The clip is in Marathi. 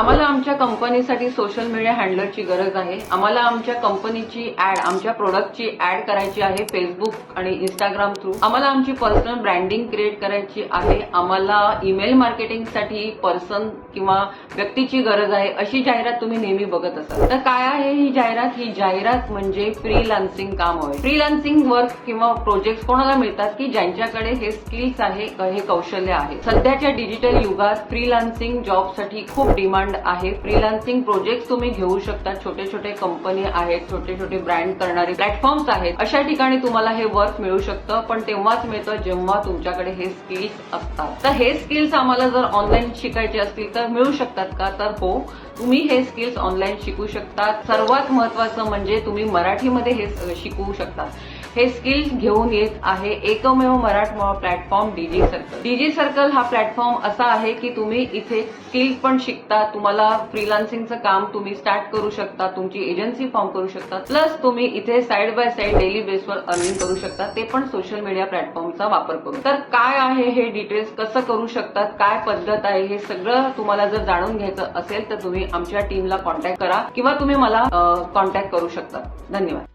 आम्हाला आमच्या कंपनीसाठी सोशल मीडिया हँडलरची गरज आहे। आम्हाला आमच्या कंपनीची ऍड, आमच्या प्रोडक्टची ऍड करायची आहे फेसबुक आणि इंस्टाग्राम थ्रू। आम्हाला आमची पर्सनल ब्रँडिंग क्रिएट करायची आहे। आम्हाला ईमेल मार्केटिंगसाठी पर्सन किंवा व्यक्तीची गरज आहे। अशी जाहिरात तुम्ही नेहमी बघत असाल। तर काय आहे ही जाहिरात? ही जाहिरात म्हणजे फ्रीलान्सिंग काम होय। फ्रीलान्सिंग वर्क किंवा प्रोजेक्ट कोणाला मिळतात की ज्यांच्याकडे हे स्किल्स आहे, हे कौशल्य आहे। सध्याच्या डिजिटल युगात फ्रीलान्सिंग जॉबसाठी खूप डिमांड आहे। फ्रीलान्सिंग प्रोजेक्ट तुम्ही घेऊ शकता। छोटे छोटे कंपनी आहेत, छोटे छोटे ब्रँड करणारे प्लॅटफॉर्म्स आहेत, अशा ठिकाणी तुम्हाला हे वर्क मिळू शकतं। पण तेव्हाच मिळतं जेव्हा तुमच्याकडे हे स्किल्स असतात। तर हे स्किल्स आम्हाला जर ऑनलाईन शिकायचे असतील तर मिळू शकतात का? तर हो, तुम्ही हे स्किल्स ऑनलाईन शिकू शकता। सर्वात महत्त्वाचं म्हणजे तुम्ही मराठीमध्ये हे शिकू शकता। हे स्किल्स घेऊन येत आहे एकमेव मराठमोळा प्लॅटफॉर्म डीजी सर्कल। डीजी सर्कल हा प्लॅटफॉर्म असा आहे की तुम्ही इथे स्किल्स पण शिकता, तुम्हाला फ्रीलान्सिंगचं काम तुम्ही स्टार्ट करू शकता, तुमची एजन्सी फॉर्म करू शकता, प्लस तुम्ही इथे साइड बाय साइड डेली बेसवर अर्निंग करू शकता, ते पण सोशल मीडिया प्लॅटफॉर्मचा वापर करून। तर काय आहे हे डिटेल्स, कसं करू शकतात, काय पद्धत आहे, हे सगळं तुम्हाला जर जाणून घ्यायचं असेल तर तुम्ही आमच्या टीमला कॉन्टॅक्ट करा किंवा तुम्ही मला कॉन्टॅक्ट करू शकता। धन्यवाद।